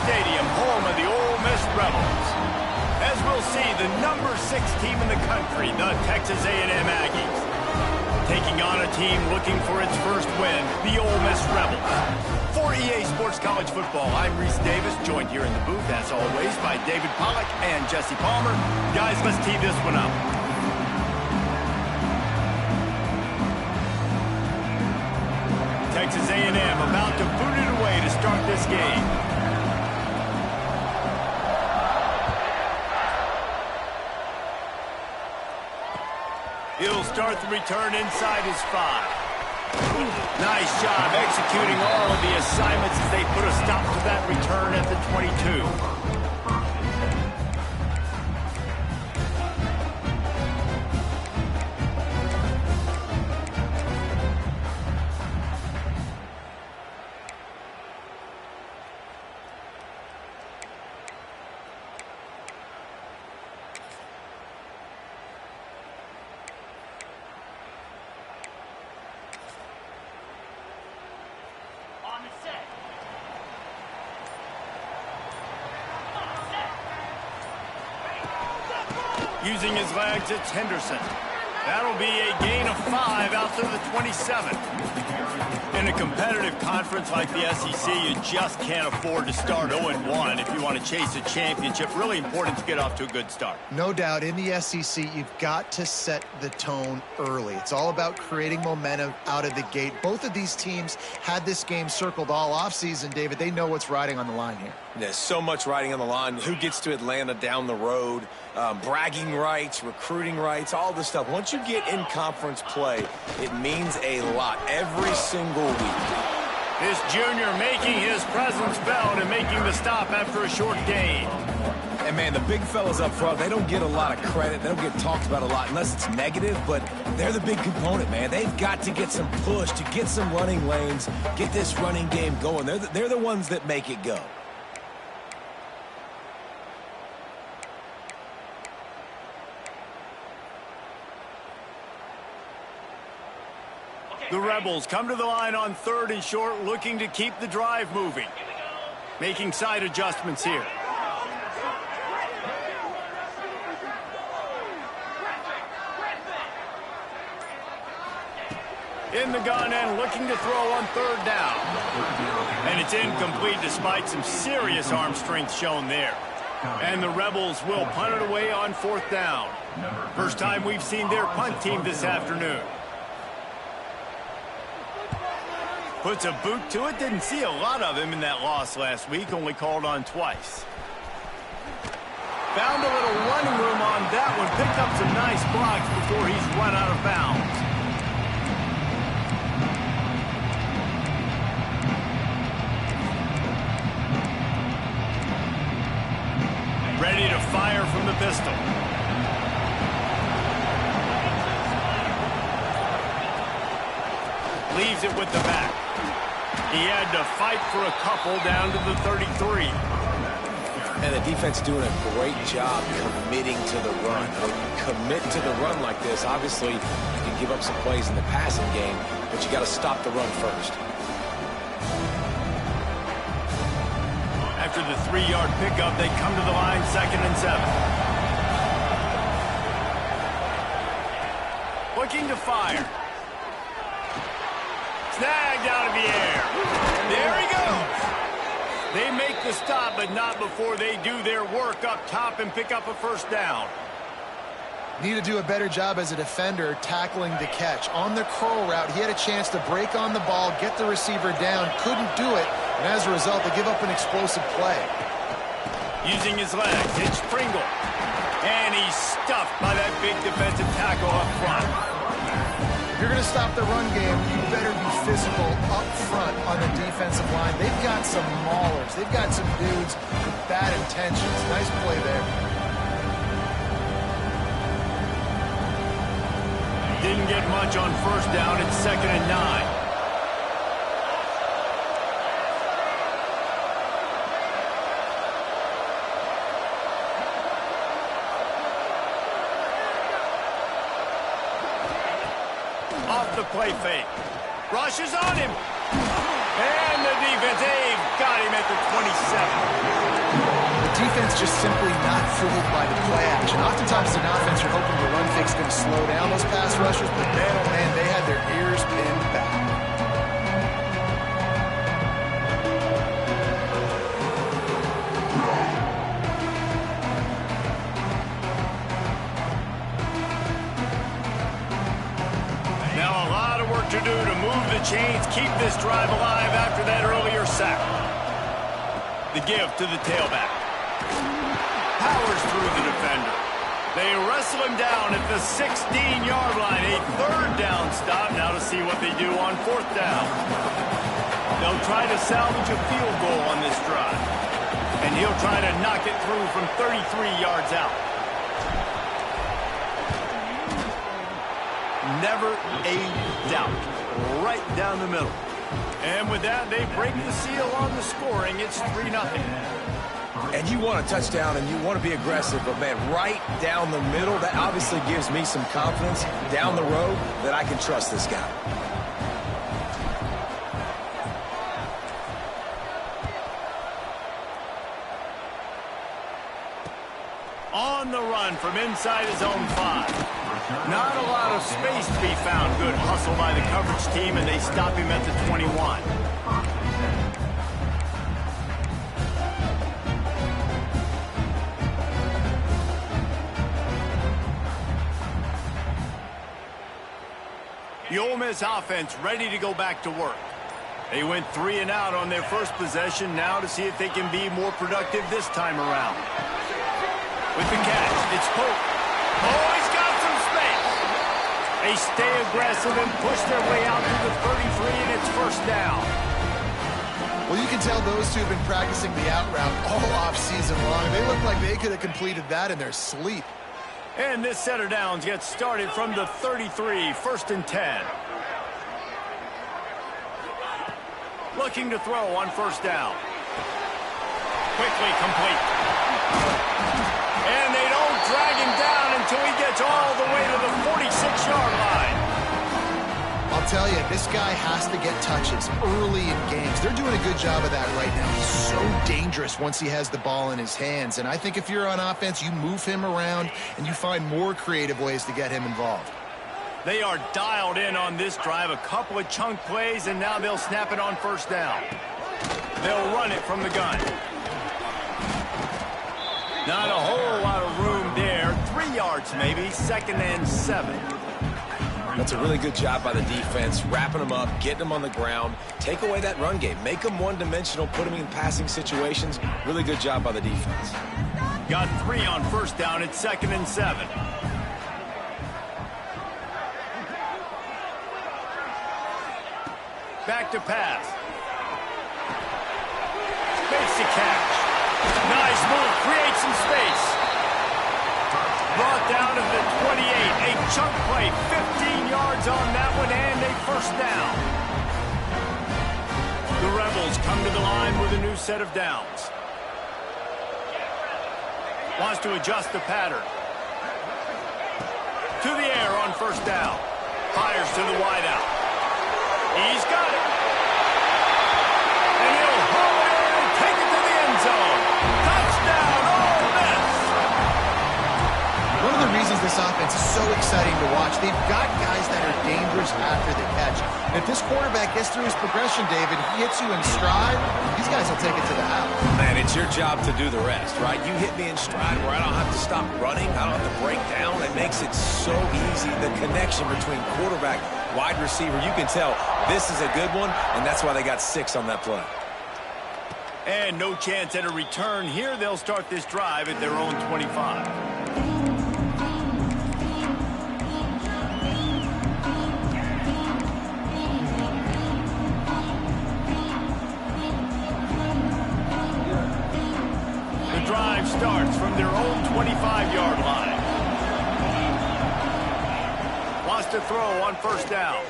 Stadium, home of the Ole Miss Rebels. As we'll see, the number 6 team in the country, the Texas A&M Aggies, taking on a team looking for its first win, the Ole Miss Rebels. For EA Sports College Football, I'm Reese Davis, joined here in the booth, as always, by David Pollack and Jesse Palmer. Guys, let's tee this one up. Texas A&M about to boot it away to start this game. He'll start the return inside his 5. Nice job executing all of the assignments as they put a stop to that return at the 22. Using his legs, it's Henderson. That'll be a gain of 5 out to the 27. In a competitive conference like the SEC, you just can't afford to start 0-1 if you want to chase a championship. Really important to get off to a good start. No doubt, in the SEC, you've got to set the tone early. It's all about creating momentum out of the gate. Both of these teams had this game circled all offseason, David. They know what's riding on the line here. There's so much riding on the line. Who gets to Atlanta down the road? Bragging rights, recruiting rights, all this stuff. Once you get in conference play, it means a lot every single week. This junior making his presence felt and making the stop after a short gain. And, man, the big fellas up front, they don't get a lot of credit. They don't get talked about a lot unless it's negative, but they're the big component, man. They've got to get some push to get some running lanes, get this running game going. They're the ones that make it go. The Rebels come to the line on 3rd and short, looking to keep the drive moving. Making side adjustments here. In the gun and looking to throw on 3rd down. And it's incomplete despite some serious arm strength shown there. And the Rebels will punt it away on 4th down. First time we've seen their punt team this afternoon. Puts a boot to it. Didn't see a lot of him in that loss last week. Only called on twice. Found a little running room on that one. Picked up some nice blocks before he's run out of bounds. Ready to fire from the pistol. Leaves it with the back. He had to fight for a couple down to the 33. And the defense doing a great job committing to the run. When you commit to the run like this, obviously you can give up some plays in the passing game, but you got to stop the run first. After the 3-yard pickup, they come to the line 2nd and 7. Looking to fire. Snagged out of the air. There he goes. They make the stop, but not before they do their work up top and pick up a 1st down. Need to do a better job as a defender tackling the catch. On the curl route, he had a chance to break on the ball, get the receiver down, couldn't do it, and as a result, they give up an explosive play. Using his legs, it's Pringle. And he's stuffed by that big defensive tackle up front. If you're going to stop the run game, you better be physical up front on the defensive line. They've got some maulers. They've got some dudes with bad intentions. Nice play there. Didn't get much on 1st down. It's 2nd and 9. Off the play fake. Rushes on him. And the defense, they've got him at the 27. defense just simply not fooled by the play action. Oftentimes as an offense, you're hoping the run fake's going to slow down those pass rushers, but man, oh man, they had their ears pinned back. Now a lot of work to do to move the chains, keep this drive alive after that earlier sack. The give to the tailback. Powers through the defender. They wrestle him down at the 16-yard line. A third down stop. Now to see what they do on fourth down. They'll try to salvage a field goal on this drive. And he'll try to knock it through from 33 yards out. Never a doubt. Right down the middle. And with that, they break the seal on the scoring. It's 3-0. And you want a touchdown and you want to be aggressive, but man, right down the middle, that obviously gives me some confidence down the road that I can trust this guy. On the run from inside his own 5. Not a lot of space to be found. Good hustle by the coverage team, and they stop him at the 21. The Ole Miss offense ready to go back to work. They went 3 and out on their first possession, now to see if they can be more productive this time around. With the catch, it's Pope. Oh, he's got some space. They stay aggressive and push their way out to the 33, and it's first down. Well, you can tell those two have been practicing the out route all off-season long. They look like they could have completed that in their sleep. And this set of downs gets started from the 33, 1st and 10. Looking to throw on first down. Quickly complete. And they don't drag him down until he gets all the way to the 46-yard line. I'll tell you, this guy has to get touches early in games. They're doing a good job of that right now. He's so dangerous once he has the ball in his hands. And I think if you're on offense, you move him around and you find more creative ways to get him involved. They are dialed in on this drive. A couple of chunk plays, and now they'll snap it on first down. They'll run it from the gun. Not a whole lot of room there. 3 yards maybe, 2nd and 7. That's a really good job by the defense, wrapping them up, getting them on the ground, take away that run game, make them one-dimensional, put them in passing situations. Really good job by the defense. Got 3 on first down. It's 2nd and 7. Back to pass. Makes the catch. Nice move. Creates some space. Brought down to the 28. A chunk play. 15 yards on that one and a first down. The Rebels come to the line with a new set of downs. Wants to adjust the pattern. To the air on first down. Fires to the wideout. He's got it. And he'll haul it and take it to the end zone. Touchdown, Ole Miss. One of the reasons this offense is so exciting to watch, they've got guys that are dangerous after the catch. And if this quarterback gets through his progression, David, he hits you in stride, these guys will take it to the house. Man, it's your job to do the rest, right? You hit me in stride where I don't have to stop running. I don't have to break down. It makes it so easy. The connection between quarterback, wide receiver, you can tell this is a good one, and that's why they got 6 on that play. And no chance at a return here. They'll start this drive at their own 25. Drive starts from their own 25-yard line. Wants to throw on first down.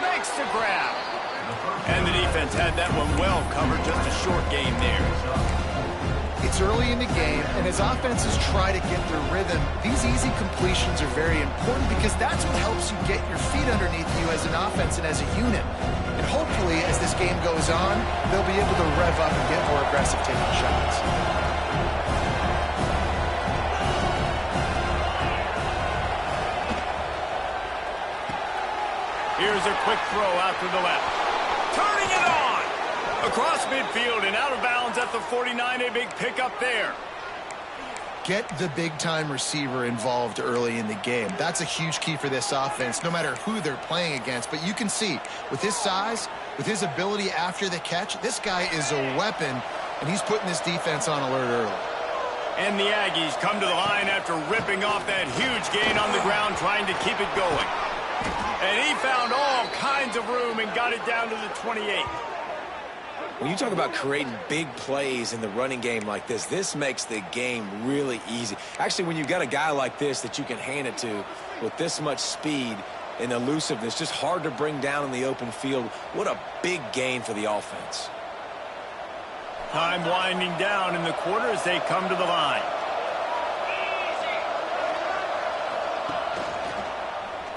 Makes the grab. And the defense had that one well covered. Just a short game there. It's early in the game, and as offenses try to get their rhythm, these easy completions are very important because that's what helps you get your feet underneath you as an offense and as a unit. And hopefully, as this game goes on, they'll be able to rev up and get more aggressive taking shots. Here's a quick throw out to the left. Turning it on! Across midfield and out of bounds at the 49, a big pickup there. Get the big-time receiver involved early in the game. That's a huge key for this offense, no matter who they're playing against. But you can see, with his size, with his ability after the catch, this guy is a weapon, and he's putting this defense on alert early. And the Aggies come to the line after ripping off that huge gain on the ground, trying to keep it going. And he found all kinds of room and got it down to the 28. When you talk about creating big plays in the running game like this makes the game really easy. Actually, when you've got a guy like this that you can hand it to with this much speed and elusiveness, just hard to bring down in the open field, what a big gain for the offense. Time winding down in the quarter as they come to the line.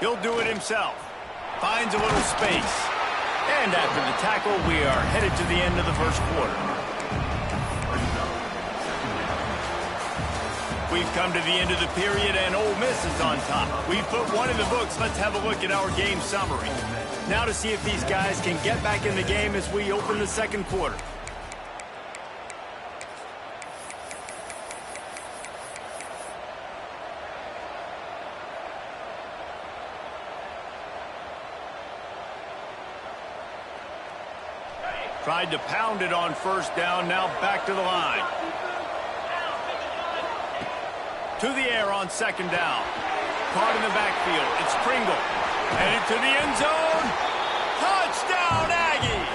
He'll do it himself. Finds a little space. And after the tackle, we are headed to the end of the first quarter. We've come to the end of the period, and Ole Miss is on top. We've put one in the books. Let's have a look at our game summary. Now to see if these guys can get back in the game as we open the second quarter. Tried to pound it on first down, now back to the line. To the air on second down. Caught in the backfield, it's Pringle. Headed to the end zone. Touchdown, Aggies!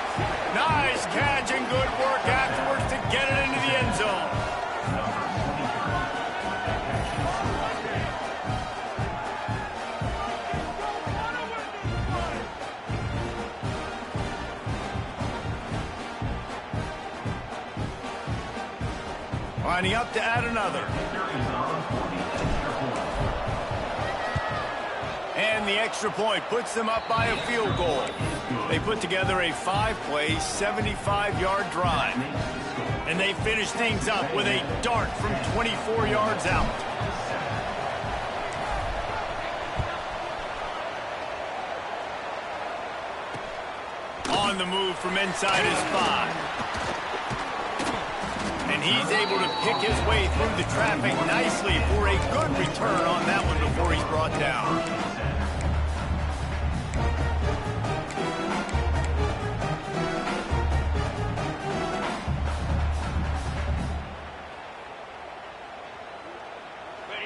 Nice catch and good work afterwards to get it into the end zone. Lining up to add another. And the extra point puts them up by a field goal. They put together a 5-play, 75-yard drive. And they finish things up with a dart from 24 yards out. On the move from inside his 5. And he's able to pick his way through the traffic nicely for a good return on that one before he's brought down.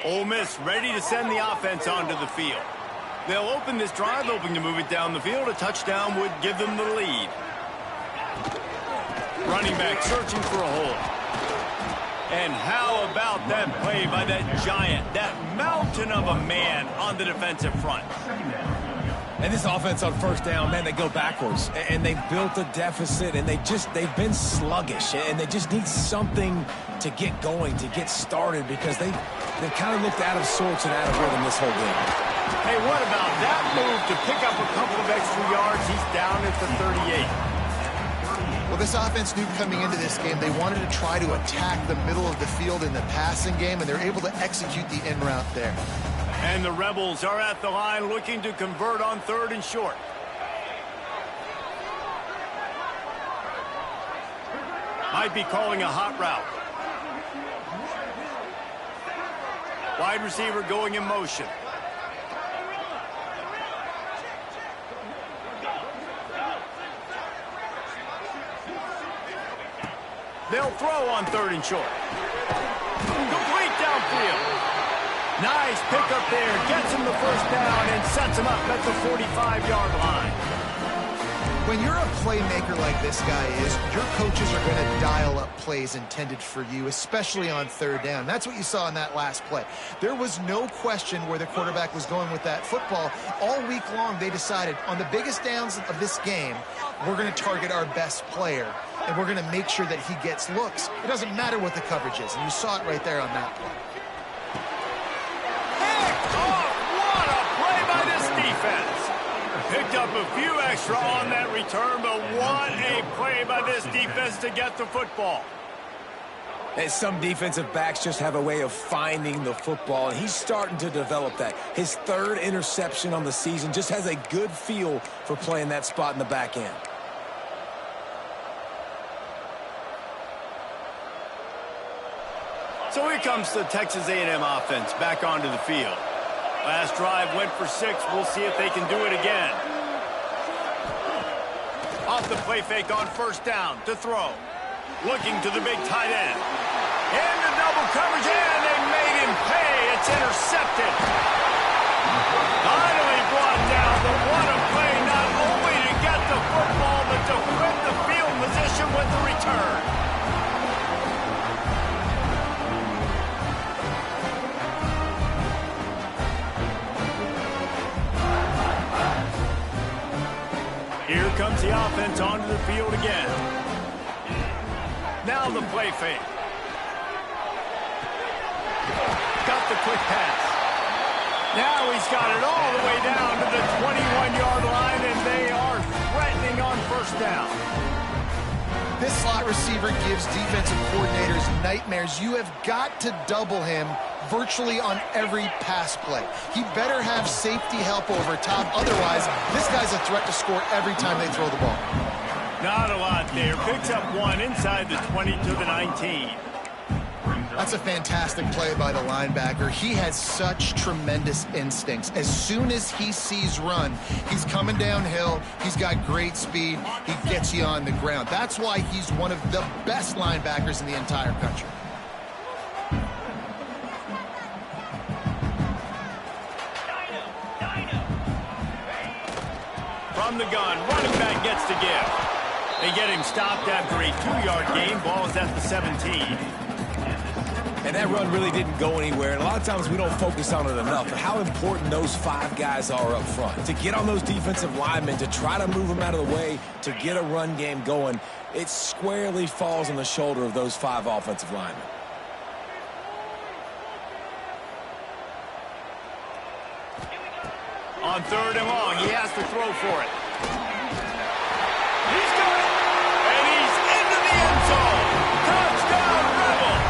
Ole Miss ready to send the offense onto the field. They'll open this drive, hoping to move it down the field. A touchdown would give them the lead. Running back searching for a hole. And how about that play by that giant, that mountain of a man on the defensive front? And this offense on first down, man, they go backwards. And they built a deficit, and they've been sluggish. And they just need something to get going, to get started, because they've kind of looked out of sorts and out of rhythm this whole game. Hey, what about that move to pick up a couple of extra yards? He's down at the 38. Well, this offense knew coming into this game they wanted to try to attack the middle of the field in the passing game, and they're able to execute the in route there. And the Rebels are at the line looking to convert on 3rd and short. Might be calling a hot route. Wide receiver going in motion. They'll throw on 3rd and short. Complete downfield. Nice pickup there. Gets him the first down and sets him up at the 45-yard line. When you're a playmaker like this guy is, your coaches are going to dial up plays intended for you, especially on 3rd down. That's what you saw in that last play. There was no question where the quarterback was going with that football. All week long, they decided on the biggest downs of this game, we're going to target our best player, and we're going to make sure that he gets looks. It doesn't matter what the coverage is, and you saw it right there on that play. What a play by this defense. Picked up a few extra on that return, but what a play by this defense to get the football. And some defensive backs just have a way of finding the football, and he's starting to develop that. His third interception on the season, just has a good feel for playing that spot in the back end. So here comes the Texas A&M offense back onto the field. Last drive went for 6. We'll see if they can do it again. Off the play fake on first down to throw. Looking to the big tight end. Into double coverage, and they made him pay. It's intercepted. Finally brought down, but what a play, not only to get the football, but to put the field position with the return. Here comes the offense onto the field again. Now the play fake. Got the quick pass. Now he's got it all the way down to the 21-yard line, and they are threatening on first down. This slot receiver gives defensive coordinators nightmares. You have got to double him virtually on every pass play. He better have safety help over top. Otherwise, this guy's a threat to score every time they throw the ball. Not a lot there. Picks up 1 inside the 20 to the 19. That's a fantastic play by the linebacker. He has such tremendous instincts. As soon as he sees run, he's coming downhill. He's got great speed. He gets you on the ground. That's why he's one of the best linebackers in the entire country. From the gun, running back gets the give. They get him stopped after a 2-yard gain. Ball is at the 17. And that run really didn't go anywhere. And a lot of times we don't focus on it enough. But how important those 5 guys are up front. To get on those defensive linemen, to try to move them out of the way, to get a run game going, it squarely falls on the shoulder of those 5 offensive linemen. On 3rd and long, he has to throw for it. He's got it! And he's into the end zone! Touchdown, Rebels!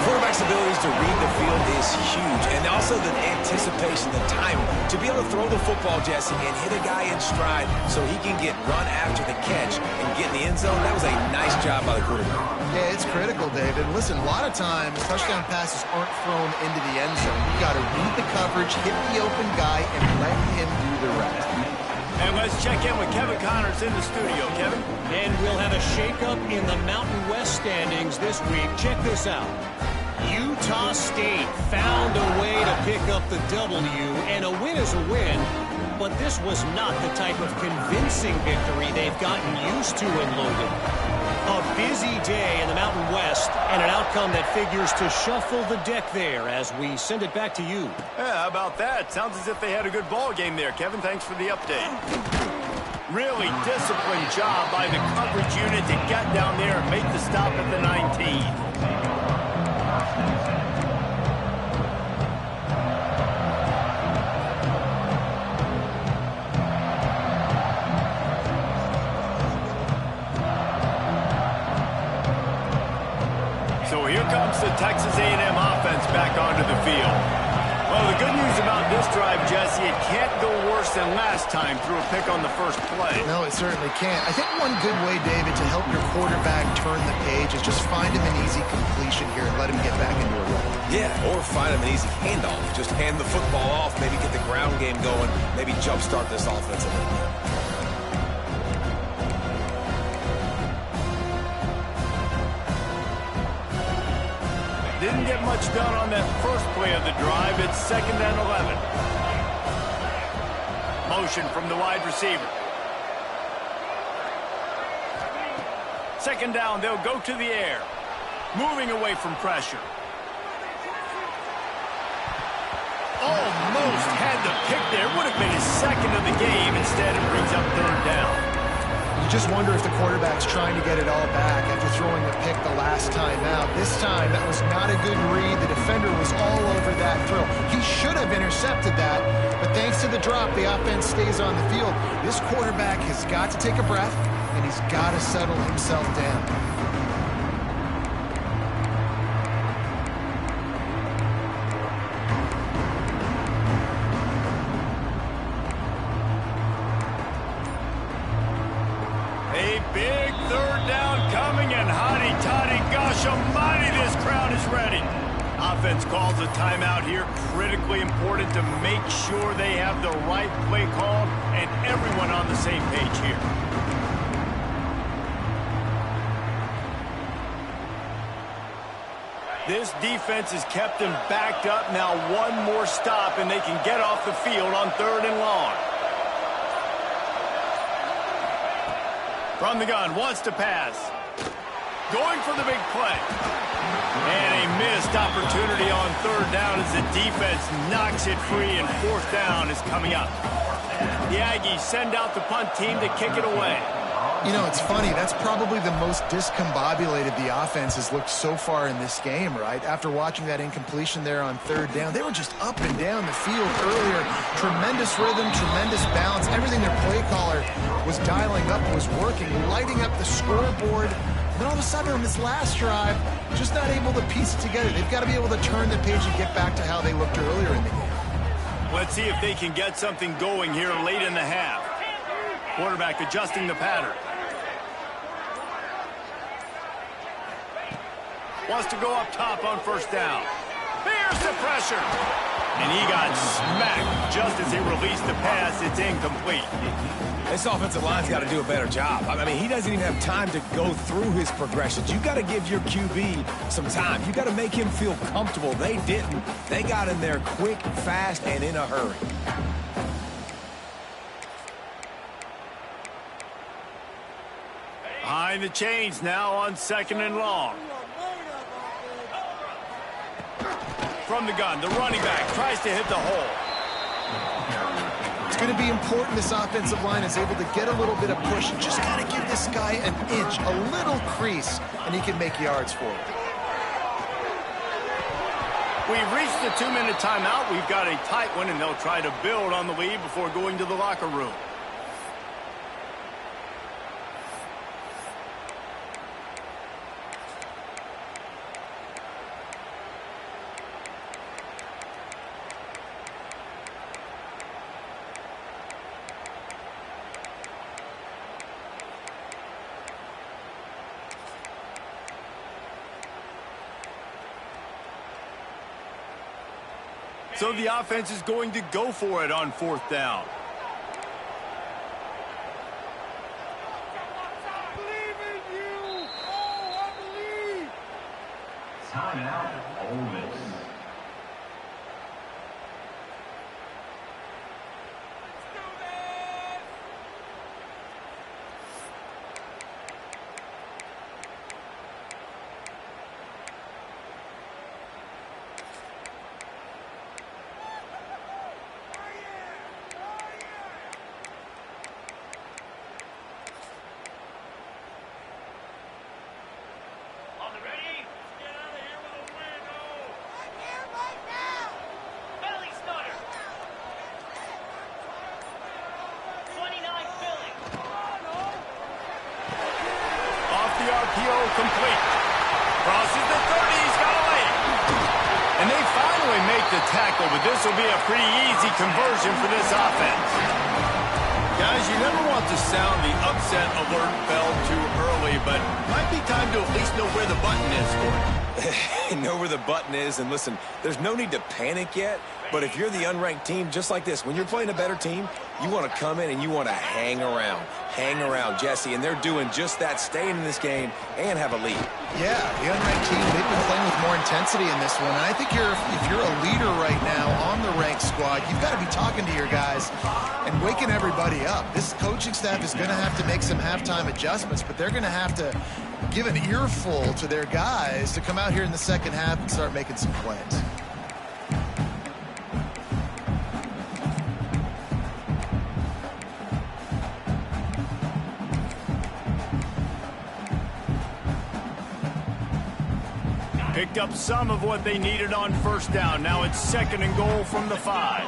Quarterback's abilities to read the field is huge, and also the anticipation, the timing. To be able to throw the football, Jesse, and hit a guy in stride so he can get run after the catch and get in the end zone, that was a nice job by the quarterback. Yeah, it's critical, David. Listen, a lot of times, touchdown passes aren't thrown into the end zone. You got to read the coverage, hit the open guy, and let him do the rest. And let's check in with Kevin Connors in the studio. Kevin? And we'll have a shakeup in the Mountain West standings this week. Check this out. Utah State found a way to pick up the W, and a win is a win, but this was not the type of convincing victory they've gotten used to in Logan. A busy day in the Mountain West, and an outcome that figures to shuffle the deck there as we send it back to you. Yeah, how about that? Sounds as if they had a good ball game there. Kevin, thanks for the update. Really disciplined job by the coverage unit to get down there and make the stop at the 19. The Texas A&M offense back onto the field. Well, the good news about this drive, Jesse, it can't go worse than last time through a pick on the first play. No, it certainly can't. I think one good way, David, to help your quarterback turn the page is just find him an easy completion here and let him get back into a run. Yeah, or find him an easy handoff. Just hand the football off, maybe get the ground game going, maybe jumpstart this offense a little bit. Didn't get much done on that first play of the drive. It's 2nd and 11. Motion from the wide receiver. 2nd down, they'll go to the air. Moving away from pressure. Almost had the pick there. Would have been his 2nd of the game. Instead, it brings up 3rd down. You just wonder if the quarterback's trying to get it all back after throwing a pick the last time out. This time, that was not a good read. The defender was all over that throw. He should have intercepted that, but thanks to the drop, the offense stays on the field. This quarterback has got to take a breath, and he's got to settle himself down. A big third down coming, and hotty-toddy, gosh almighty, this crowd is ready. Offense calls a timeout here. Critically important to make sure they have the right play called and everyone on the same page here. This defense has kept them backed up. Now one more stop, and they can get off the field on 3rd and long. From the gun, wants to pass. Going for the big play. And a missed opportunity on 3rd down as the defense knocks it free, and 4th down is coming up. The Aggies send out the punt team to kick it away. You know, it's funny. That's probably the most discombobulated the offense has looked so far in this game, right? After watching that incompletion there on 3rd down, they were just up and down the field earlier. Tremendous rhythm, tremendous balance. Everything their play caller was dialing up was working, lighting up the scoreboard. And all of a sudden on this last drive, just not able to piece it together. They've got to be able to turn the page and get back to how they looked earlier in the game. Let's see if they can get something going here late in the half. Quarterback adjusting the pattern. Wants to go up top on 1st down. Here's the pressure. And he got smacked just as he released the pass. It's incomplete. This offensive line's got to do a better job. I mean, he doesn't even have time to go through his progressions. You got to give your QB some time. You got to make him feel comfortable. They didn't. They got in there quick, fast, and in a hurry. Behind the chains now on 2nd and long. From the gun, the running back tries to hit the hole. It's going to be important this offensive line is able to get a little bit of push. You just got to give this guy an inch, a little crease, and he can make yards for it. We've reached the 2-minute timeout. We've got a tight one, and they'll try to build on the lead before going to the locker room. So the offense is going to go for it on 4th down. Timeout, Ole Miss. Complete. Crosses the 30. He's got a lane. And they finally make the tackle, but this will be a pretty easy conversion for this offense. Guys, you never want to sound the upset alert bell too early, but might be time to at least know where the button is for it. Know where the button is, and listen, there's no need to panic yet, but if you're the unranked team, just like this, when you're playing a better team, you want to come in and you want to hang around, Jesse, and they're doing just that, staying in this game and have a lead. Yeah, the unranked team, they've been playing with more intensity in this one, and I think if you're a leader right now on the ranked squad, you've got to be talking to your guys and waking everybody up. This coaching staff is going to have to make some halftime adjustments, but they're going to have to give an earful to their guys to come out here in the second half and start making some plays. Picked up some of what they needed on first down. Now it's 2nd and goal from the 5.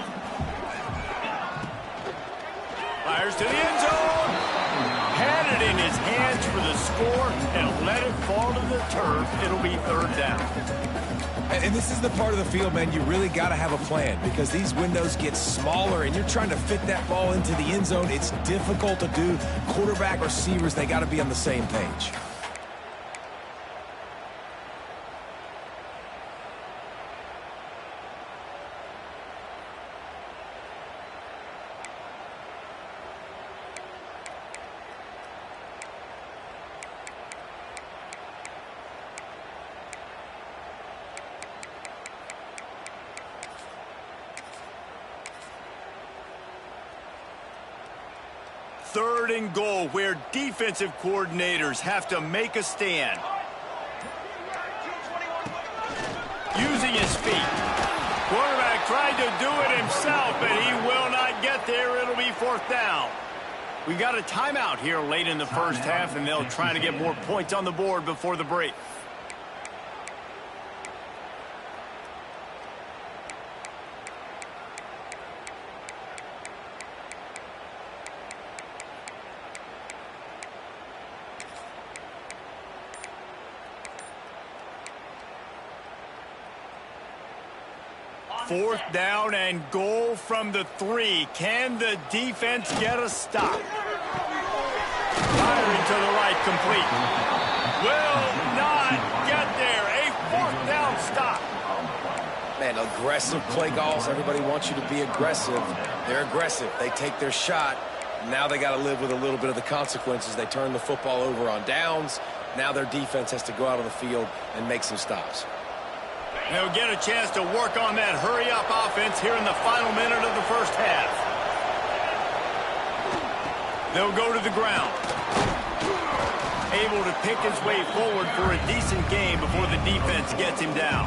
Fires to the end zone. Had it in his hands for the score and let it fall to the turf. It'll be 3rd down. And this is the part of the field, man, you really got to have a plan because these windows get smaller and you're trying to fit that ball into the end zone. It's difficult to do. Quarterback, receivers, they got to be on the same page. Third and goal, where defensive coordinators have to make a stand. Using his feet. Quarterback tried to do it himself, but he will not get there. It'll be 4th down. We got a timeout here late in the first half, and they'll try to get more points on the board before the break. Fourth down and goal from the 3. Can the defense get a stop? Firing to the right, complete. Will not get there. A 4th down stop. Man, aggressive play calls. Everybody wants you to be aggressive. They're aggressive. They take their shot. Now they got to live with a little bit of the consequences. They turn the football over on downs. Now their defense has to go out on the field and make some stops. They'll get a chance to work on that hurry-up offense here in the final minute of the first half. They'll go to the ground. Able to pick his way forward for a decent game before the defense gets him down.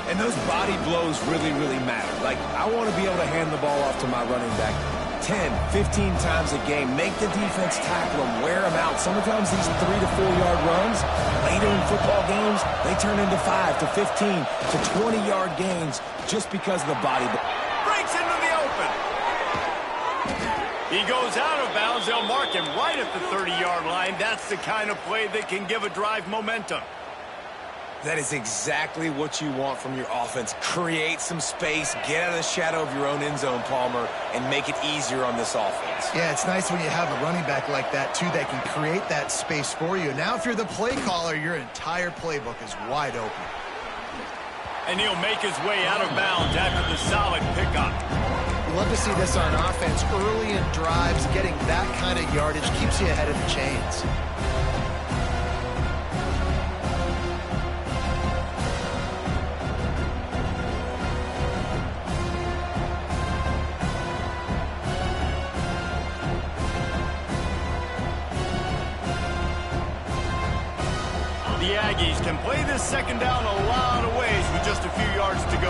And those body blows really, really matter. Like, I want to be able to hand the ball off to my running back 10, 15 times a game. Make the defense tackle them, wear them out. Sometimes these 3 to 4 yard runs, later in football games, they turn into 5 to 15 to 20 yard gains just because of the body. Breaks into the open. He goes out of bounds. They'll mark him right at the 30-yard line. That's the kind of play that can give a drive momentum. That is exactly what you want from your offense. Create some space, get out of the shadow of your own end zone, Palmer, and make it easier on this offense. Yeah, it's nice when you have a running back like that, too, that can create that space for you. Now, if you're the play caller, your entire playbook is wide open. And he'll make his way out of bounds after the solid pickup. You love to see this on offense. Early in drives, getting that kind of yardage keeps you ahead of the chains. The Aggies can play this 2nd down a lot of ways with just a few yards to go.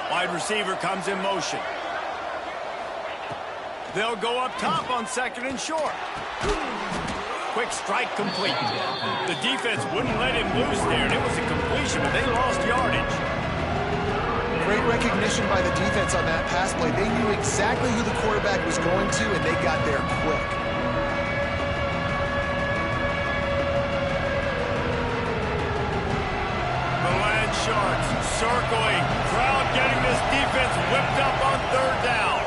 Wide receiver comes in motion. They'll go up top on 2nd and short. Quick strike complete. The defense wouldn't let him loose there, and it was a completion, but they lost yardage. Great recognition by the defense on that pass play. They knew exactly who the quarterback was going to, and they got there quick. Sharks circling. Crowd getting this defense whipped up on 3rd down.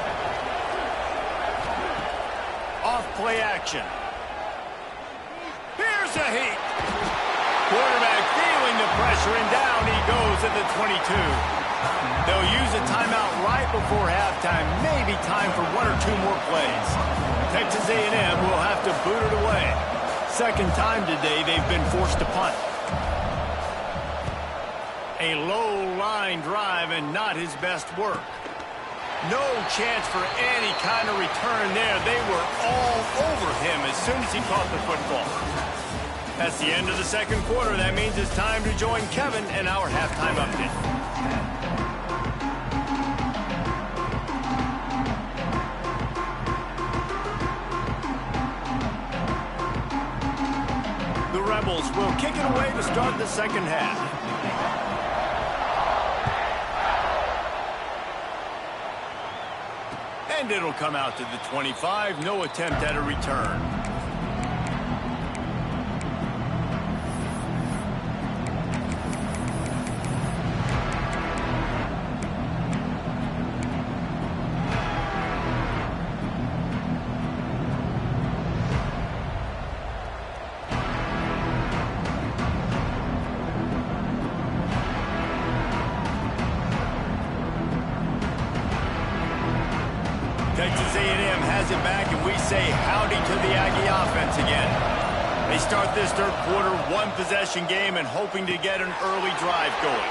Off play action. Here's a heat. Quarterback feeling the pressure, and down he goes at the 22. They'll use a timeout right before halftime. Maybe time for 1 or 2 more plays. Texas A&M will have to boot it away. 2nd time today they've been forced to punt. A low-line drive and not his best work. No chance for any kind of return there. They were all over him as soon as he caught the football. That's the end of the 2nd quarter. That means it's time to join Kevin in our halftime update. Rebels will kick it away to start the second half. And it'll come out to the 25. No attempt at a return. Texas A&M has it back, and we say howdy to the Aggie offense again. They start this third quarter one-possession game and hoping to get an early drive going.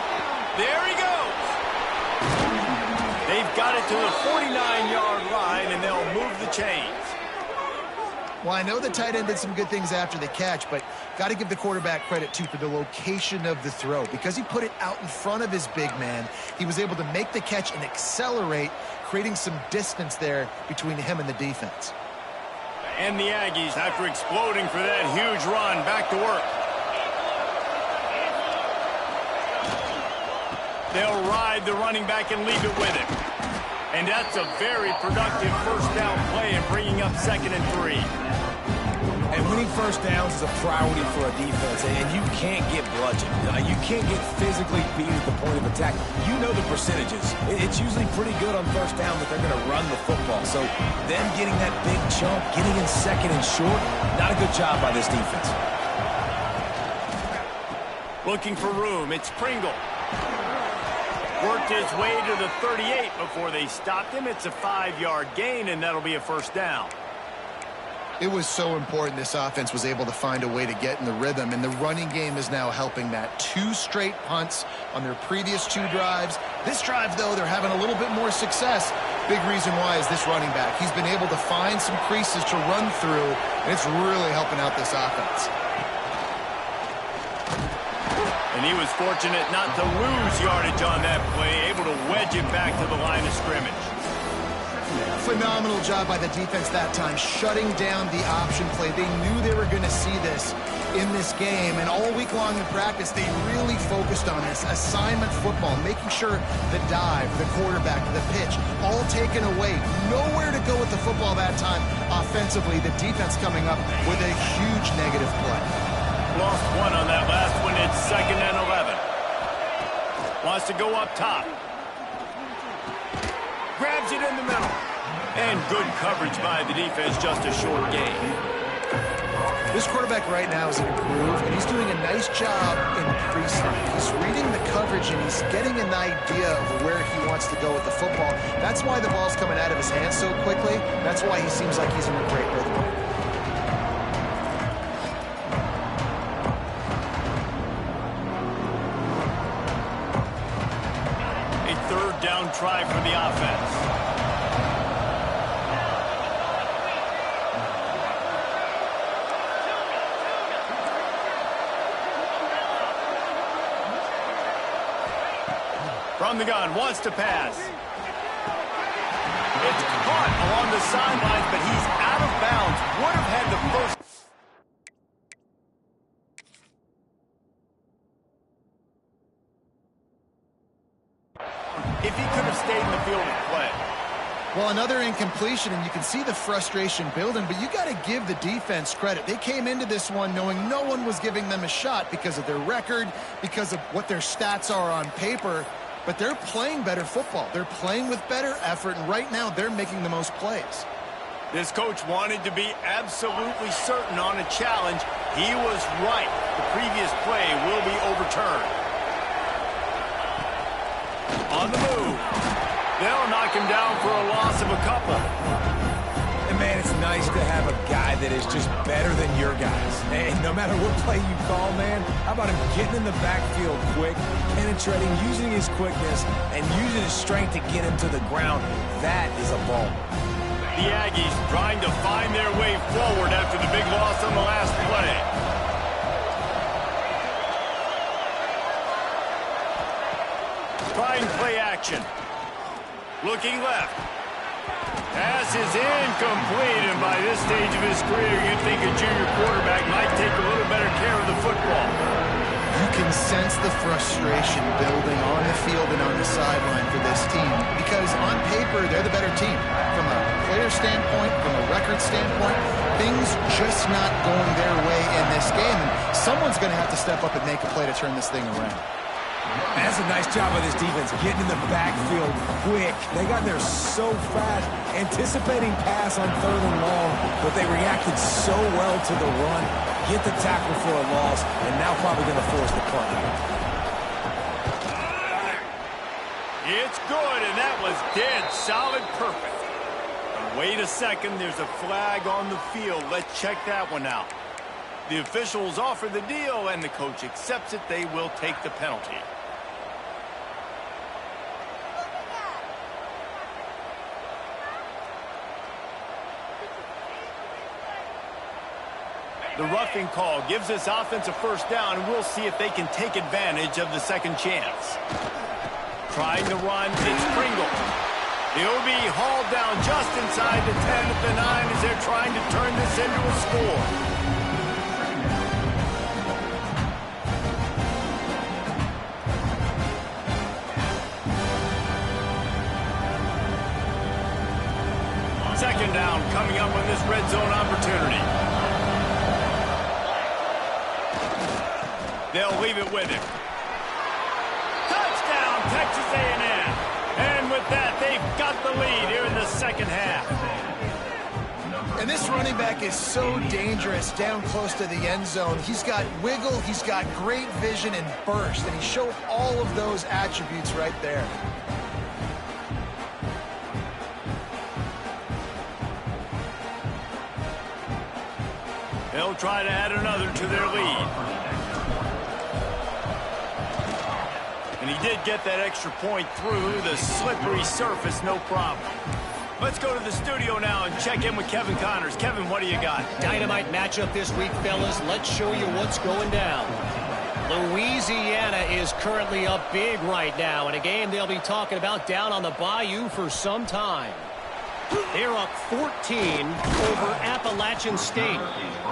There he goes! They've got it to the 49-yard line, and they'll move the chains. Well, I know the tight end did some good things after the catch, but got to give the quarterback credit, too, for the location of the throw. Because he put it out in front of his big man, he was able to make the catch and accelerate, creating some distance there between him and the defense. And the Aggies, after exploding for that huge run, back to work. They'll ride the running back and leave it with him. And that's a very productive first down play and bringing up 2nd and 3. And winning first downs is a priority for a defense, and you can't get bludgeoned. You can't get physically beat at the point of attack. You know the percentages. It's usually pretty good on first down that they're going to run the football. So them getting that big chunk, getting in 2nd and short, not a good job by this defense. Looking for room, it's Pringle. Worked his way to the 38 before they stopped him. It's a 5-yard gain, and that'll be a first down. It was so important this offense was able to find a way to get in the rhythm, and the running game is now helping that. 2 straight punts on their previous 2 drives. This drive, though, they're having a little bit more success. Big reason why is this running back. He's been able to find some creases to run through, and it's really helping out this offense. And he was fortunate not to lose yardage on that play, able to wedge it back to the line of scrimmage. Phenomenal job by the defense that time, shutting down the option play. They knew they were going to see this in this game, and all week long in practice, they really focused on this assignment football, making sure the dive, the quarterback, the pitch, all taken away. Nowhere to go with the football that time offensively. The defense coming up with a huge negative play. Lost 1 on that last one. It's 2nd and 11. Wants to go up top. Grabs it in the middle. And good coverage by the defense, just a short gain. This quarterback right now is in a groove, and he's doing a nice job in pre-snap. He's reading the coverage, and he's getting an idea of where he wants to go with the football. That's why the ball's coming out of his hands so quickly. That's why he seems like he's in a great rhythm. A 3rd down try for the offense. From the gun, wants to pass. It's caught along the sidelines, but he's out of bounds. Would have had the first. If he could have stayed in the field of play. Well, another incompletion, and you can see the frustration building, but you got to give the defense credit. They came into this one knowing no one was giving them a shot because of their record, because of what their stats are on paper. But they're playing better football. They're playing with better effort, and right now they're making the most plays. This coach wanted to be absolutely certain on a challenge. He was right. The previous play will be overturned. On the move. They'll knock him down for a loss of a couple. And, man, it's nice to have a guy that is just better than your guys. And no matter what play you call, man, how about him getting in the backfield quick, penetrating, using his quickness, and using his strength to get him to the ground? That is a ball. The Aggies trying to find their way forward after the big loss on the last play. Trying play action. Looking left. Pass is incomplete, and by this stage of his career, you'd think a junior quarterback might take a little better care of the football. You can sense the frustration building on the field and on the sideline for this team because on paper, they're the better team. From a player standpoint, from a record standpoint, things just not going their way in this game. And someone's going to have to step up and make a play to turn this thing around. That's a nice job by this defense, getting in the backfield quick. They got there so fast, anticipating pass on 3rd and long, but they reacted so well to the run, get the tackle for a loss, and now probably going to force the punt. It's good, and that was dead solid perfect. Wait a second, there's a flag on the field. Let's check that one out. The officials offer the deal, and the coach accepts it. They will take the penalty. The roughing call gives this offense a first down, and we'll see if they can take advantage of the second chance. Trying to run, it's Pringle. He'll be hauled down just inside the 10 at the 9 as they're trying to turn this into a score. Second down coming up on this red zone opportunity. They'll leave it with him. Touchdown, Texas A&M. And with that, they've got the lead here in the second half. And this running back is so dangerous down close to the end zone. He's got wiggle, he's got great vision and burst, and he showed all of those attributes right there. They'll try to add another to their lead. And he did get that extra point through the slippery surface, no problem. Let's go to the studio now and check in with Kevin Connors. Kevin, what do you got? Dynamite matchup this week, fellas. Let's show you what's going down. Louisiana is currently up big right now in a game they'll be talking about down on the Bayou for some time. They're up 14 over Appalachian State.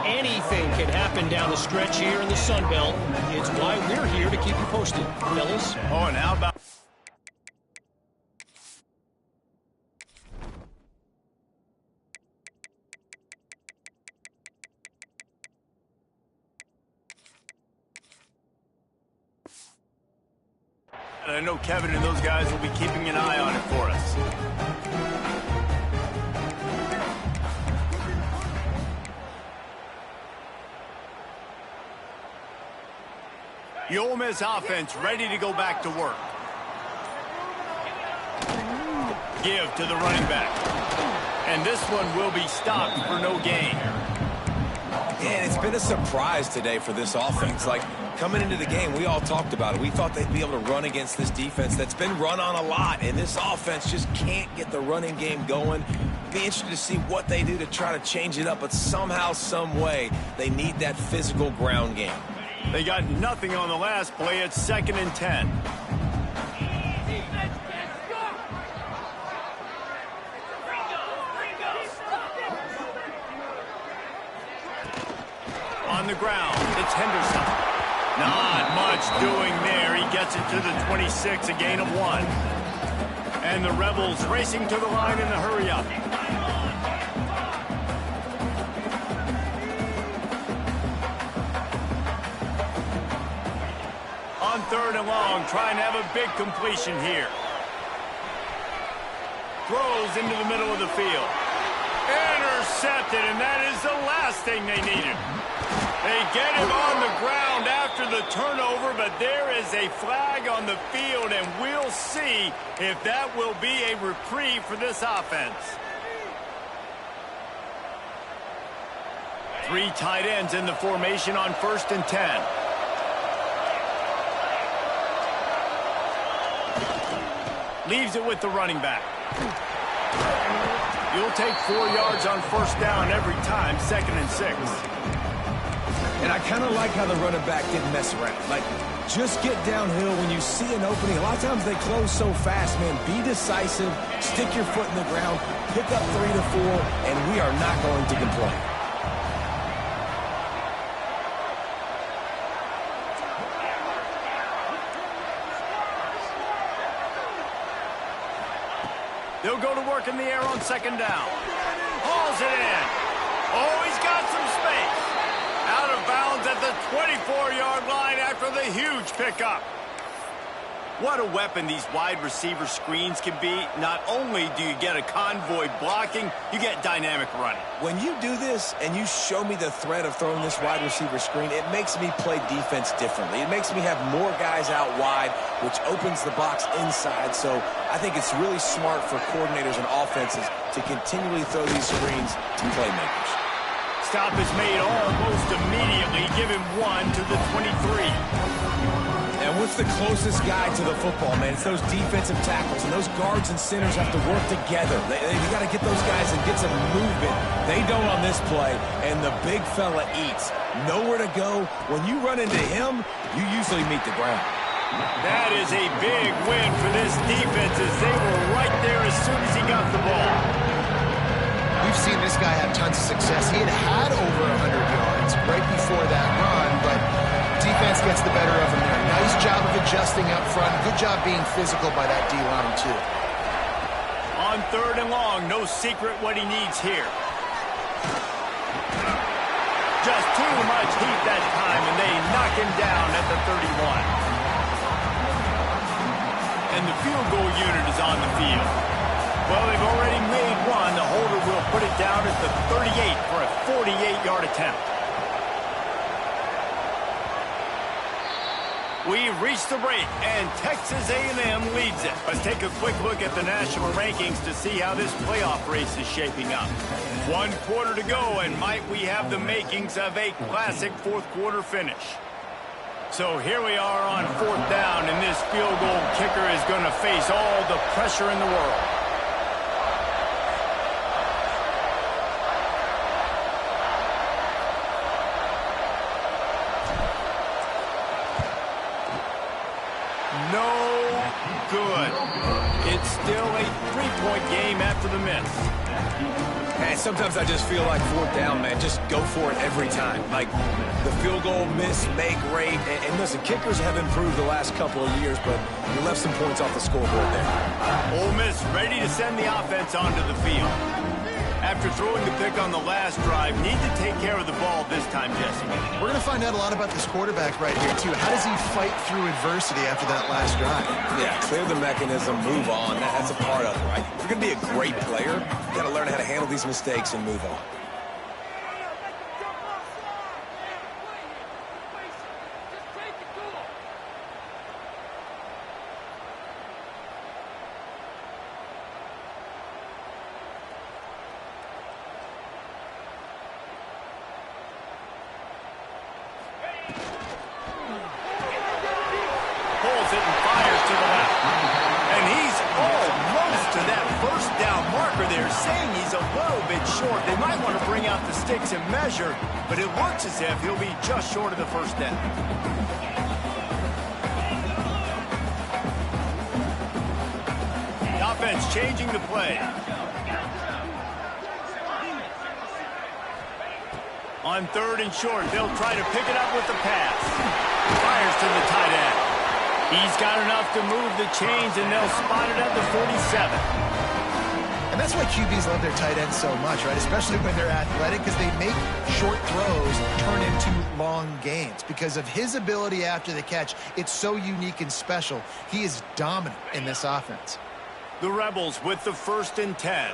Anything can happen down the stretch here in the Sun Belt. It's why we're here to keep you posted, fellas. Oh, and how about... And I know Kevin and those guys will be keeping an eye on it for us. The Ole Miss offense ready to go back to work. Give to the running back. And this one will be stopped for no gain. And it's been a surprise today for this offense. Like, coming into the game, we all talked about it. We thought they'd be able to run against this defense that's been run on a lot, and this offense just can't get the running game going. Be interested to see what they do to try to change it up, but somehow, some way, they need that physical ground game. They got nothing on the last play. It's 2nd and 10. On the ground, it's Henderson. Not much doing there. He gets it to the 26, a gain of 1. And the Rebels racing to the line in the hurry-up. On 3rd and long, trying to have a big completion here. Throws into the middle of the field. Intercepted, and that is the last thing they needed. They get him on the ground after the turnover, but there is a flag on the field, and we'll see if that will be a reprieve for this offense. 3 tight ends in the formation on 1st and 10. Leaves it with the running back. You'll take 4 yards on 1st down every time, 2nd and 6. And I kind of like how the running back didn't mess around. Like, Just get downhill when you see an opening. A lot of times they close so fast, man. Be decisive, stick your foot in the ground, pick up 3 to 4, and we are not going to complain. They'll go to work in the air on second down. Hauls it in. Oh, he's got some space. Out of bounds at the 24-yard line after the huge pickup. What a weapon these wide receiver screens can be. Not only do you get a convoy blocking, you get dynamic running. When you do this and you show me the threat of throwing this wide receiver screen, it makes me play defense differently. It makes me have more guys out wide, which opens the box inside. So I think it's really smart for coordinators and offenses to continually throw these screens to playmakers. Stop is made almost immediately. Give him 1 to the 23. And what's the closest guy to the football, man? It's those defensive tackles, and those guards and centers have to work together. You got to get those guys and get some movement. They don't on this play, and the big fella eats. Nowhere to go. When you run into him, you usually meet the ground. That is a big win for this defense as they were right there as soon as he got the ball. We've seen this guy have tons of success. He had over 100 yards right before that run, but defense gets the better of him there. Nice job of adjusting up front. Good job being physical by that D-line, too. On third and long, no secret what he needs here. Just too much heat that time, and they knock him down at the 31. And the field goal unit is on the field. Well, they've already made one. The holder will put it down at the 38 for a 48-yard attempt. We've reached the break, and Texas A&M leads it. Let's take a quick look at the national rankings to see how this playoff race is shaping up. 1 quarter to go, and might we have the makings of a classic fourth-quarter finish. So here we are on 4th down, and this field goal kicker is going to face all the pressure in the world. No good. It's still a 3-point game after the miss. And sometimes I just feel like 4th down, man. Just go for it every time. Like the field goal, miss, make, rate. And listen, kickers have improved the last couple of years, but you left some points off the scoreboard there. Ole Miss ready to send the offense onto the field. After throwing the pick on the last drive, need to take care of the ball this time, Jesse. We're going to find out a lot about this quarterback right here, too. How does he fight through adversity after that last drive? Yeah, clear the mechanism, move on. That's a part of it, right? If you're going to be a great player, you got to learn how to handle these mistakes and move on. Pulls it and fires to the left. And he's almost to that first down marker there, saying he's a little bit short. They might want to bring out the sticks and measure, but it looks as if he'll be just short of the first down. The offense changing the play. On 3rd and short, they'll try to pick it up with the pass. Fires to the tight end. He's got enough to move the chains, and they'll spot it at the 47. And that's why QBs love their tight ends so much, right? Especially when they're athletic, because they make short throws turn into long gains. Because of his ability after the catch, it's so unique and special. He is dominant in this offense. The Rebels with the 1st and 10.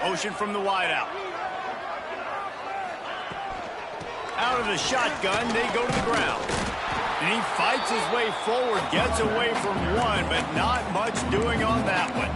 Motion from the wideout. Out of the shotgun, they go to the ground. And he fights his way forward, gets away from one, but not much doing on that one.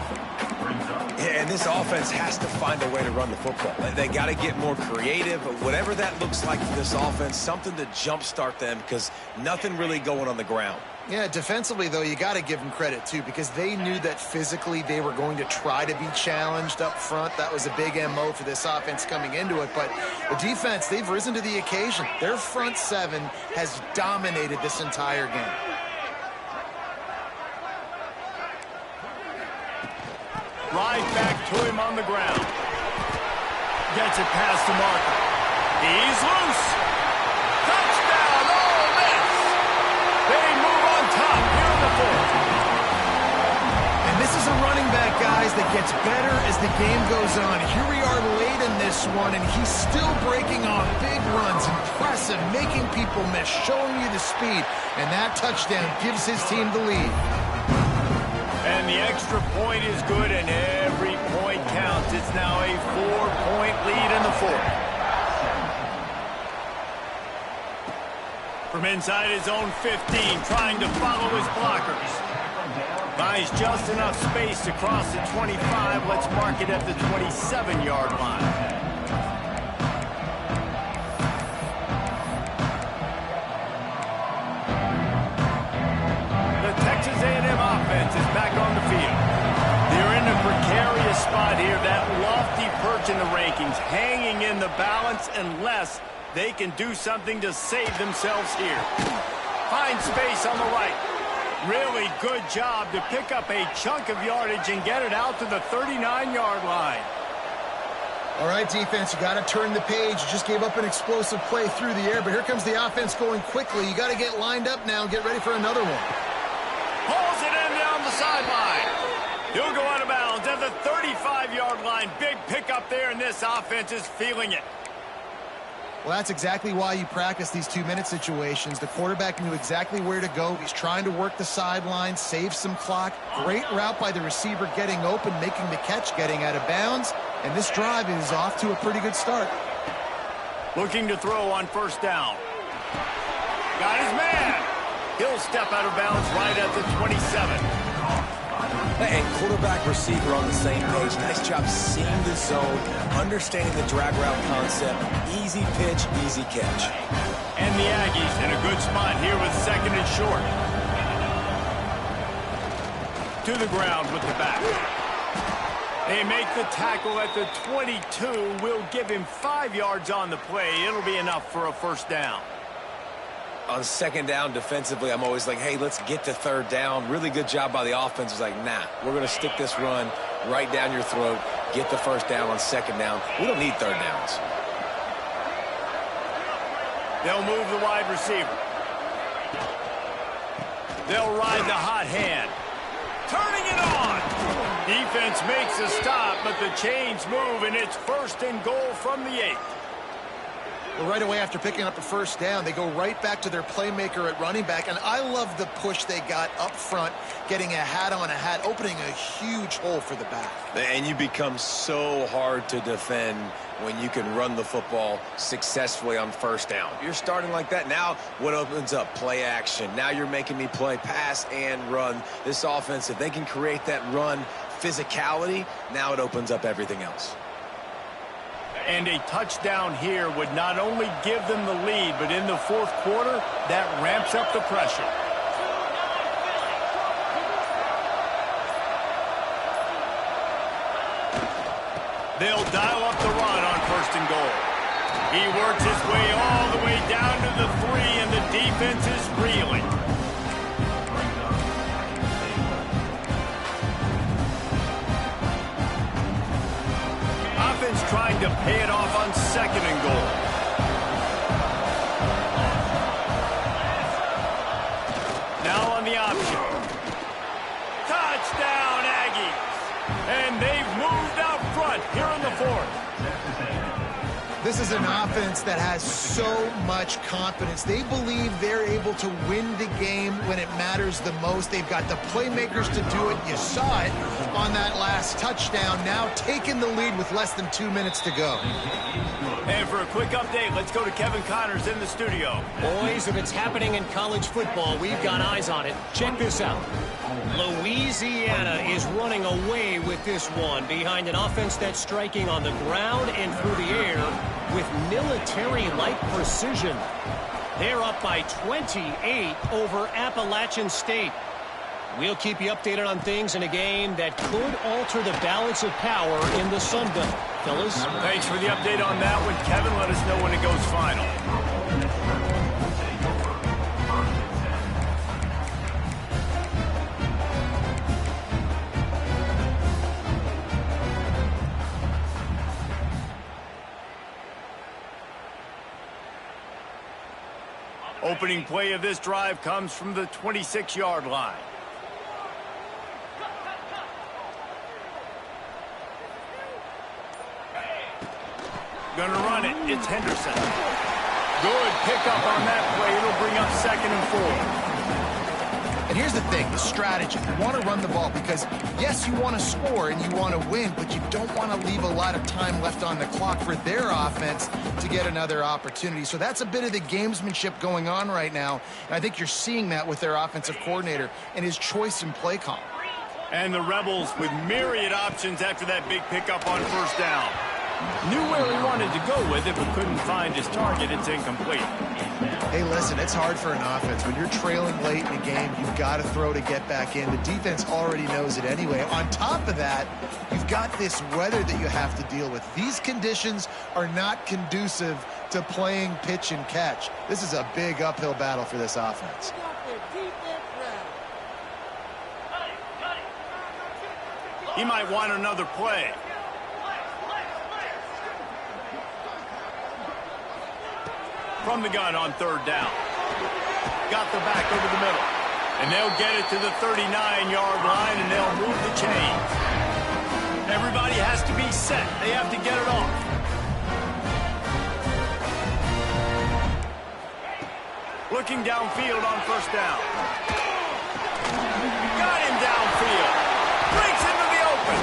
Yeah, and this offense has to find a way to run the football. They got to get more creative, whatever that looks like for this offense, something to jumpstart them because nothing really going on the ground. Yeah, defensively, though, you got to give them credit, too, because they knew that physically they were going to try to be challenged up front. That was a big MO for this offense coming into it. But the defense, they've risen to the occasion. Their front seven has dominated this entire game. Right back to him on the ground. Gets it past the marker. He's loose. Touchdown, Ole Miss. They move on top here in the fourth. And this is a running back, guys, that gets better as the game goes on. Here we are late in this one, and he's still breaking off big runs. Impressive, making people miss, showing you the speed. And that touchdown gives his team the lead. And the extra point is good, and every point counts. It's now a 4-point lead in the fourth. From inside his own 15, trying to follow his blockers. Buys just enough space to cross the 25. Let's mark it at the 27-yard line. Texas A&M offense is back on the field. They're in a precarious spot here, that lofty perch in the rankings, hanging in the balance unless they can do something to save themselves here. Find space on the right. Really good job to pick up a chunk of yardage and get it out to the 39-yard line. All right, defense, you got to turn the page. You just gave up an explosive play through the air, but here comes the offense going quickly. You got to get lined up now and get ready for another one. Pulls it in down the sideline. He'll go out of bounds at the 35-yard line. Big pickup there, and this offense is feeling it. Well, that's exactly why you practice these 2-minute situations. The quarterback knew exactly where to go. He's trying to work the sideline, save some clock. Great route by the receiver getting open, making the catch, getting out of bounds. And this drive is off to a pretty good start. Looking to throw on first down. Got his man. He'll step out of bounds right at the 27. And quarterback receiver on the same page. Nice job seeing the zone, understanding the drag route concept. Easy pitch, easy catch. And the Aggies in a good spot here with second and short. To the ground with the back. They make the tackle at the 22. Will give him 5 yards on the play. It'll be enough for a first down. On second down defensively, I'm always like, hey, let's get to third down. Really good job by the offense. It's like, nah, we're going to stick this run right down your throat, get the first down on second down. We don't need third downs. They'll move the wide receiver. They'll ride the hot hand. Turning it on. Defense makes a stop, but the chains move, and it's first and goal from the 8. Well, right away after picking up a first down, they go right back to their playmaker at running back. And I love the push they got up front, getting a hat on a hat, opening a huge hole for the back. And you become so hard to defend when you can run the football successfully on first down. You're starting like that. Now what opens up? Play action. Now you're making me play pass and run. This offense, if they can create that run physicality, now it opens up everything else. And a touchdown here would not only give them the lead, but in the fourth quarter, that ramps up the pressure. They'll dial up the run on first and goal. He works his way all the way down to the 3, and the defense is reeling. Offense trying to pay it off on second and goal. Now on the option. Touchdown, Aggies. And they've moved out front here in the fourth. this is an offense that has so much confidence. They believe they're able to win the game when it matters the most. They've got the playmakers to do it. You saw it on that last touchdown. Now taking the lead with less than 2 minutes to go. And for a quick update, let's go to Kevin Connors in the studio. Boys, if it's happening in college football, we've got eyes on it. Check this out. Louisiana is running away with this one behind an offense that's striking on the ground and through the air with military-like precision. They're up by 28 over Appalachian State. We'll keep you updated on things in a game that could alter the balance of power in the Sun Belt. Fellas? Thanks for the update on that one, Kevin. Let us know when it goes final. Opening play of this drive comes from the 26-yard line. Gonna run it. It's Henderson. Good pickup on that play. It'll bring up 2nd and 4. And here's the thing, the strategy. You want to run the ball because, yes, you want to score and you want to win, but you don't want to leave a lot of time left on the clock for their offense to get another opportunity. So that's a bit of the gamesmanship going on right now, and I think you're seeing that with their offensive coordinator and his choice in play call. And the Rebels with myriad options after that big pickup on 1st down. Knew where he wanted to go with it, but couldn't find his target. It's incomplete. Hey, listen, it's hard for an offense. When you're trailing late in a game, you've got to throw to get back in. The defense already knows it anyway. On top of that, you've got this weather that you have to deal with. These conditions are not conducive to playing pitch and catch. This is a big uphill battle for this offense. He might want another play. From the gun on 3rd down. Got the back over the middle. And they'll get it to the 39-yard line, and they'll move the chains. Everybody has to be set. They have to get it off. Looking downfield on 1st down. Got him downfield. Breaks into the open.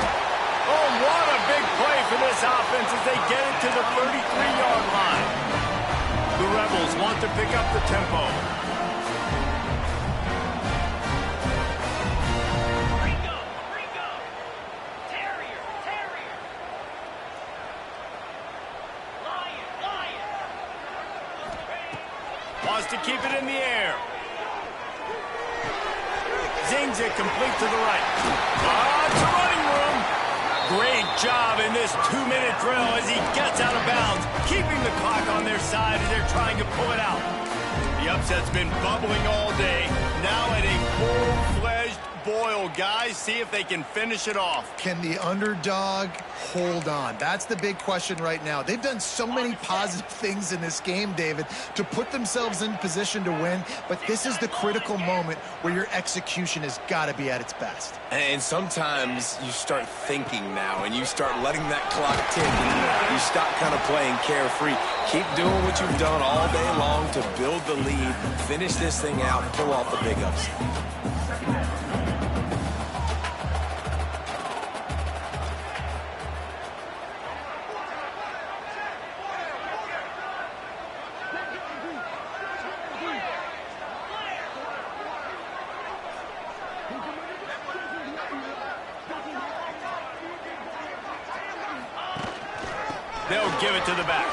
Oh, what a big play for this offense as they get it to the 33-yard line. The Rebels want to pick up the tempo. Wants to keep it in the air. Zings it complete to the right. It's a running room. Great job in this 2-minute drill as he gets out of bounds, keeping the clock on their side as they're trying to pull it out. The upset's been bubbling all day. Now at a full-fledged boil. Guys, see if they can finish it off. Can the underdog hold on? That's the big question right now. They've done so many positive things in this game, David, to put themselves in position to win, but this is the critical moment where your execution has got to be at its best. And sometimes you start thinking now, and you start letting that clock tick, and you stop kind of playing carefree. Keep doing what you've done all day long to build the lead, finish this thing out, pull off the big upset. They'll give it to the back.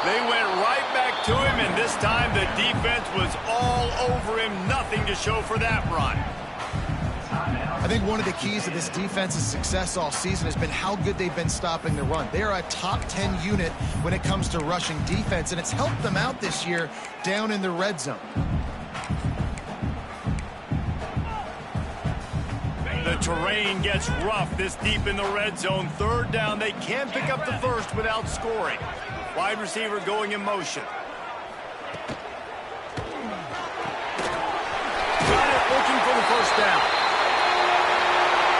They went right back to him, and this time the defense was all over him. Nothing to show for that run. I think one of the keys to this defense's success all season has been how good they've been stopping the run. They are a top 10 unit when it comes to rushing defense, and it's helped them out this year down in the red zone. The terrain gets rough this deep in the red zone. 3rd down, they can't pick up the first without scoring. Wide receiver going in motion. Got it, looking for the 1st down.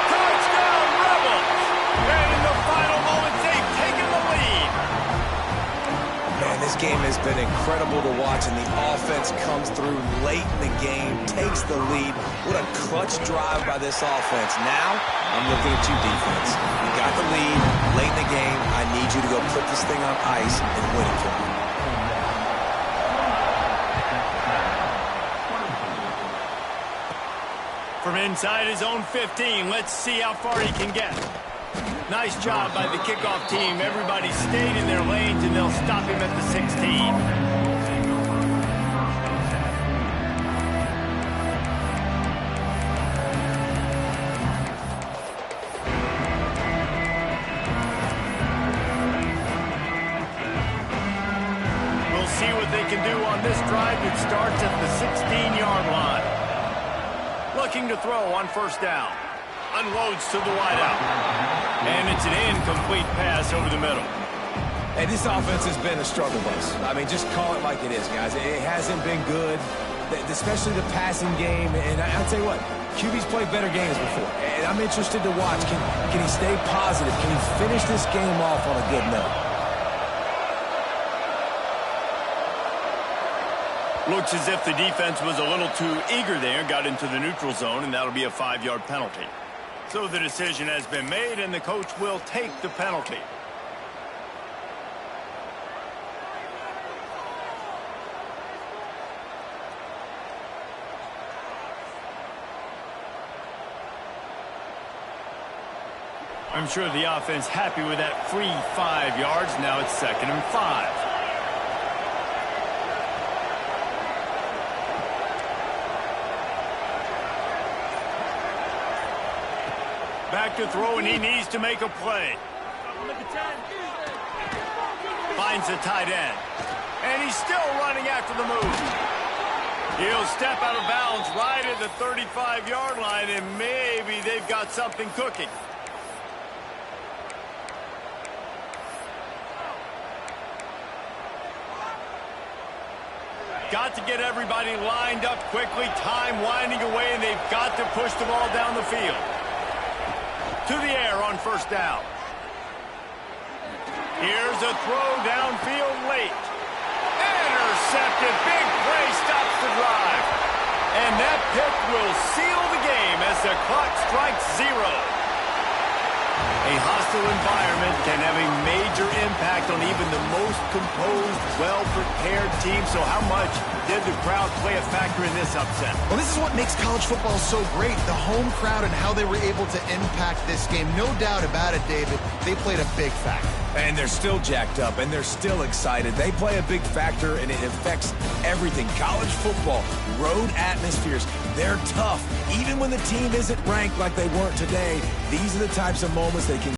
Touchdown, Rebels! And in the final moments, they've taken the lead. game has been incredible to watch, and the offense comes through late in the game, takes the lead. What a clutch drive by this offense. Now, I'm looking at you, defense. You got the lead late in the game. I need you to go put this thing on ice and win it for me. From inside his own 15, let's see how far he can get. Nice job by the kickoff team. Everybody stayed in their lanes, and they'll stop him at the 16. We'll see what they can do on this drive that starts at the 16-yard line. Looking to throw on first down. Unloads to the wideout. And it's an incomplete pass over the middle. Hey, this offense has been a struggle bus. I mean, just call it like it is, guys. It hasn't been good, especially the passing game. And I'll tell you what, QB's played better games before. And I'm interested to watch. Can he stay positive? Can he finish this game off on a good note? Looks as if the defense was a little too eager there, got into the neutral zone, and that'll be a 5-yard penalty. So the decision has been made, and the coach will take the penalty. I'm sure the offense happy with that free 5 yards. Now it's 2nd and 5. Back to throw, and he needs to make a play. Finds the tight end. And he's still running after the move. He'll step out of bounds right at the 35-yard line, and maybe they've got something cooking. Got to get everybody lined up quickly. Time winding away, and they've got to push the ball down the field. To the air on first down. Here's a throw downfield late. Intercepted. Big play stops the drive. And that pick will seal the game as the clock strikes 0. A hostile environment can have a major impact on even the most composed, well-prepared team. So how much did the crowd play a factor in this upset? Well, this is what makes college football so great, the home crowd and how they were able to impact this game. No doubt about it, David. They played a big factor. And they're still jacked up, and they're still excited. They play a big factor, and it affects everything. College football, road atmospheres, they're tough. Even when the team isn't ranked like they weren't today, these are the types of moments they can